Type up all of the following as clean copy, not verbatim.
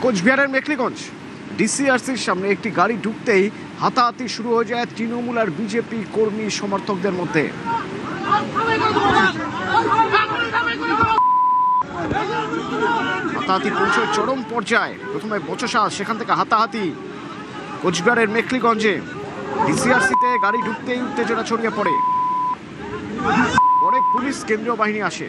কোচবিহারের মেখলিগঞ্জ ডিসিআরসির সামনে একটি গাড়ি ঢুকতেই হাতাহাতি শুরু হয়ে যায় তৃণমূল আর বিজেপি কর্মী সমর্থকদের মধ্যে। হাতাহাতি পৌঁছে চরম পর্যায়ে, প্রথমে বচসা, সেখান থেকে হাতাহাতি। কোচবিহারের মেখলিগঞ্জে ডিসিআরসিতে গাড়ি ঢুকতেই উত্তেজনা ছড়িয়ে পড়ে। পরে পুলিশ, কেন্দ্রীয় বাহিনী আসে।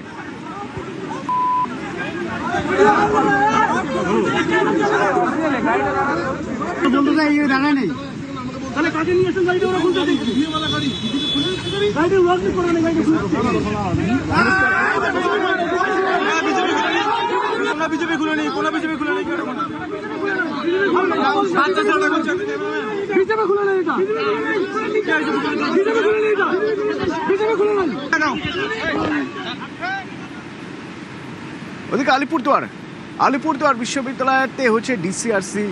বিজেপি খুলে নেই, কোনো বিজেপি খুলে নেই, বিজেপি খুলে নেই, বিজেপি খুলে নেই। ওদিকে আলিপুরদুয়ার বিশ্ববিদ্যালয়তে হচ্ছে ডিসিআরসি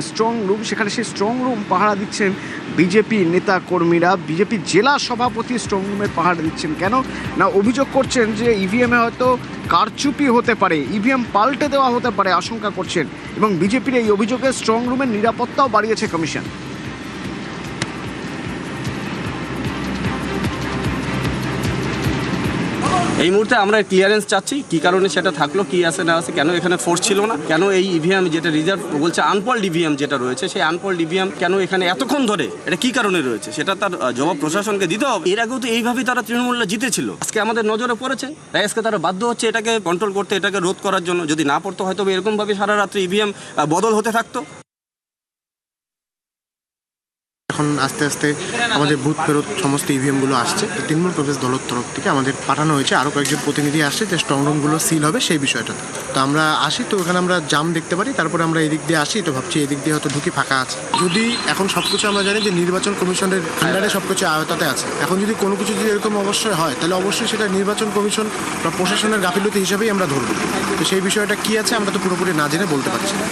স্ট্রং রুম, সেখানে সেই স্ট্রং রুম পাহারা দিচ্ছেন বিজেপি নেতা কর্মীরা। বিজেপি জেলা সভাপতি স্ট্রং রুমের পাহারা দিচ্ছেন কেন না, অভিযোগ করছেন যে ইভিএমে হয়তো কারচুপি হতে পারে, ইভিএম পাল্টে দেওয়া হতে পারে আশঙ্কা করছেন, এবং বিজেপির এই অভিযোগে স্ট্রং রুমের নিরাপত্তাও বাড়িয়েছে কমিশন। এই মুহূর্তে আমরা ক্লিয়ারেন্স চাচ্ছি, কি কারণে সেটা থাকলো, কি আছে না আছে, কেন এখানে ফোর্স ছিল না, কেন এই ইভিএম যেটা রিজার্ভ বলছে আনপল্ড ইভিএম যেটা রয়েছে, সেই আনপল্ড ইভিএম কেন এখানে এতক্ষণ ধরে, এটা কি কারণে রয়েছে, সেটা তার জবাব প্রশাসনকে দিতে হবে। এর আগেও তো এইভাবেই তারা তৃণমূলরা জিতেছিল, আজকে আমাদের নজরে পড়েছে, তাই আজকে তারা বাধ্য হচ্ছে এটাকে কন্ট্রোল করতে, এটাকে রোধ করার জন্য। যদি না পড়তো হয়তো এরকমভাবে সারা রাত্রি ইভিএম বদল হতে থাকতো। এখন আস্তে আস্তে আমাদের বুথ ফেরত সমস্ত ইভিএমগুলো আসছে। তৃণমূল কংগ্রেস দলের তরফ থেকে আমাদের পাঠানো হয়েছে, আরও কয়েকজন প্রতিনিধি আসছে যে স্ট্রং রুমগুলো সিল হবে সেই বিষয়টা। তো আমরা আসি, তো ওখানে আমরা জাম দেখতে পারি, তারপরে আমরা এদিক দিয়ে আসি, তো ভাবছি এদিক দিয়ে হয়তো ঢুকি ফাঁকা আছে। যদি এখন সব কিছু আমরা জানি যে নির্বাচন কমিশনের আন্ডারে সব কিছু আয়ত্তাতে আছে, এখন যদি কোনো কিছু যদি এরকম অবশ্যই হয় তাহলে অবশ্যই সেটা নির্বাচন কমিশন বা প্রশাসনের গাফিলতি হিসাবেই আমরা ধরব। তো সেই বিষয়টা কী আছে আমরা তো পুরোপুরি না জেনে বলতে পারছি না।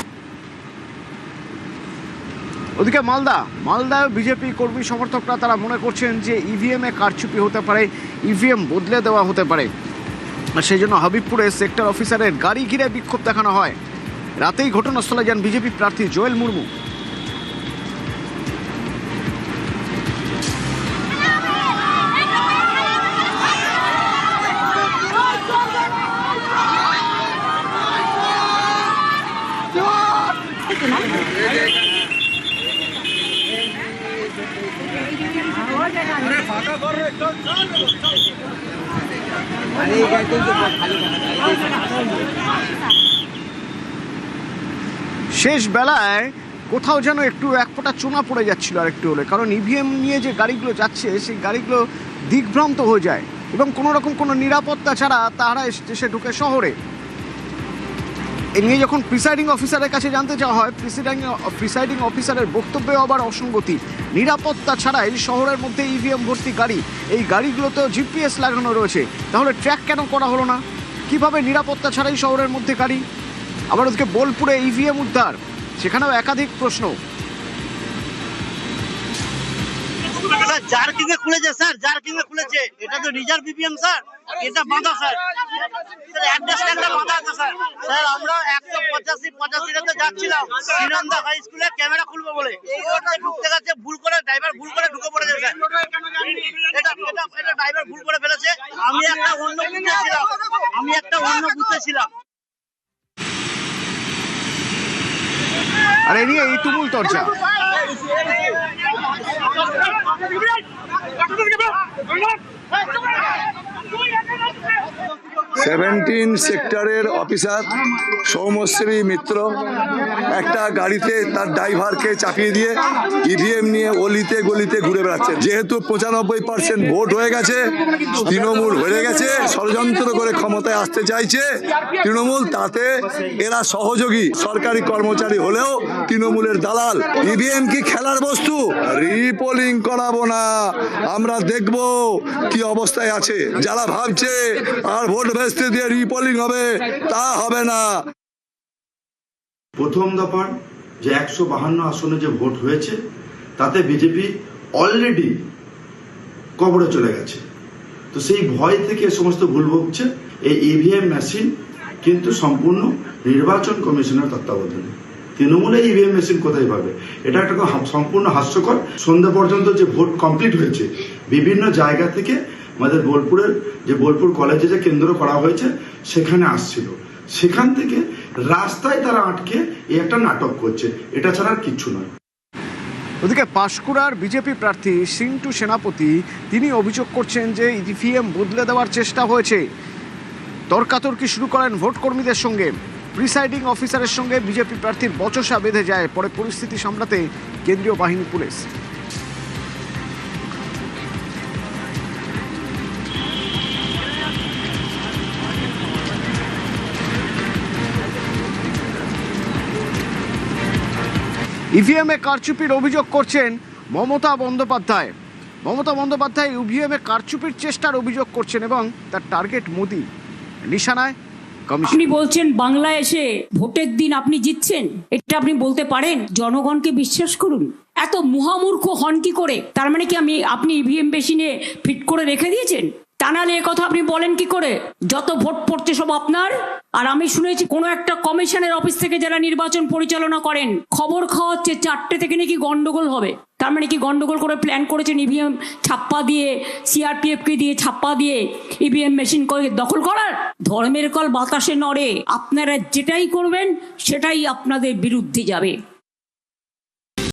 ওদিকে মালদায় বিজেপি কর্মী সমর্থকরা তারা মনে করছেন যে ইভিএমে কারচুপি হতে পারে, ইভিএম বদলে দেওয়া হতে পারে, আর সেই জন্য হাবিবপুরে সেক্টর অফিসারের গাড়ি ঘিরে বিক্ষোভ দেখানো হয়। রাতেই ঘটনাস্থলে যান বিজেপি প্রার্থী জোয়েল মুর্মু। শেষ বেলায় কোথাও যেন একটু এক ফোঁটা চোনা পড়ে যাচ্ছিল আর একটু হলে, কারণ ইভিএম নিয়ে যে গাড়িগুলো যাচ্ছে সেই গাড়িগুলো দিগ্ভ্রান্ত হয়ে যায় এবং কোনো রকম কোনো নিরাপত্তা ছাড়া তারা এসে ঢুকে শহরে। এ নিয়ে যখন প্রিসাইডিং অফিসারের কাছে জানতে চাওয়া হয়, প্রিসাইডিং অফিসারের বক্তব্যে আবার অসঙ্গতি। নিরাপত্তা ছাড়াই শহরের মধ্যে ইভিএম ভর্তি গাড়ি, এই গাড়িগুলোতেও জিপিএস লাগানো রয়েছে, তাহলে ট্র্যাক কেন করা হলো না? কিভাবে নিরাপত্তা ছাড়াই শহরের মধ্যে গাড়ি? আবার ওদিকে বোলপুরে ইভিএম উদ্ধার, সেখানেও একাধিক প্রশ্ন। জার্কিংয়ে খুলেছে স্যার, জার্কিংয়ে খুলেছে, এটা তো রিজার্ভ ইভিএম স্যার, এটা বাঁধা স্যার, অ্যাডজাস্টমেন্টটা বাঁধা আছে স্যার। স্যার আমরা 185-85 যাচ্ছিলাম শ্রীনন্দা হাই স্কুলে ক্যামেরা খুলবো বলে, এই রোডে ঢুকতে গেছে ভুল করে, ড্রাইভার ভুল করে ঢুকে পড়েছে স্যার। এটা ড্রাইভার ভুল করে ফেলেছে, আমি একটা অন্য বুথে ছিলাম। আর এ নিয়ে এই তুমুল চর্চা। 17 সেক্টরের অফিসার সৌমশ্রী মিত্র একটা গাড়িতে তার ড্রাইভারকে চাপিয়ে দিয়ে ইভিএম নিয়ে অলিতে গলিতে ঘুরে বেড়াচ্ছেন। যেহেতু 95% ভোট হয়ে গেছে, তৃণমূল হয়ে গেছে, ষড়যন্ত্র করে ক্ষমতায় আসতে চাইছে তৃণমূল, তাতে এরা সহযোগী। সরকারি কর্মচারী হলেও তৃণমূলের দালাল। ইভিএম কি খেলার বস্তু? রিপোলিং করাবো না, আমরা দেখব কি অবস্থায় আছে। যারা ভাবছে আর ভোট ভেস্তে দিয়ে রিপোলিং হবে, তা হবে না। প্রথম দফার যে 152 আসনে যে ভোট হয়েছে তাতে বিজেপি অলরেডি কবরে চলে গেছে। তো সেই ভয় থেকে সমস্ত ভুল ভুগছে। এই ইভিএম মেশিন কিন্তু সম্পূর্ণ নির্বাচন কমিশনের তত্ত্বাবধানে। তৃণমূলে ইভিএম মেশিন কোথায় পাবে? এটা একটা সম্পূর্ণ হাস্যকর। সন্ধ্যা পর্যন্ত যে ভোট কমপ্লিট হয়েছে, বিভিন্ন জায়গা থেকে আমাদের বোলপুরের যে বোলপুর কলেজে যে কেন্দ্র করা হয়েছে সেখানে আসছিল, সেখান থেকে রাস্তায় তারা আটকে এই একটা নাটক করছে, এটা ছাড়া আর কিচ্ছু নয়। ওদিকে পাঁশকুড়ার বিজেপি প্রার্থী সিন্টু সেনাপতি তিনি অভিযোগ করছেন যে ইভিএম বদলে দেওয়ার চেষ্টা হয়েছে। তর্কাতর্কি শুরু করেন ভোট কর্মীদের সঙ্গে। প্রিসাইডিং অফিসারের সঙ্গে বিজেপি প্রার্থীর বচসা বেঁধে যায়। পরে পরিস্থিতি সামলাতে কেন্দ্রীয় বাহিনী পুলিশ। ইভিএমে কারচুপির অভিযোগ করছেন মমতা বন্দ্যোপাধ্যায়। মমতা বন্দ্যোপাধ্যায় ইভিএমে কারচুপির চেষ্টার অভিযোগ করছেন এবং তার টার্গেট মোদি। নিশানায় কমিশন। আপনি বলছেন বাংলায় এসে ভোটের দিন আপনি জিতছেন, এটা আপনি বলতে পারেন? জনগণকে বিশ্বাস করুন। এত মহামূর্খ হন কি করে? তার মানে কি আপনি ইভিএম মেশিনে ফিট করে রেখে দিয়েছেন? তা নাহলে এ কথা আপনি বলেন কি করে? যত ভোট পড়ছে সব আপনার। আর আমি শুনেছি কোনো একটা কমিশনের অফিস থেকে যারা নির্বাচন পরিচালনা করেন খবর খাওয়াচ্ছে 4টে থেকে নাকি গন্ডগোল হবে। তার মানে কি গন্ডগোল করে প্ল্যান করেছেন ইভিএম ছাপ্পা দিয়ে, সিআরপিএফকে দিয়ে ছাপ্পা দিয়ে ইভিএম মেশিন করে দখল করার? ধর্মের কল বাতাসে নড়ে। আপনারা যেটাই করবেন সেটাই আপনাদের বিরুদ্ধে যাবে।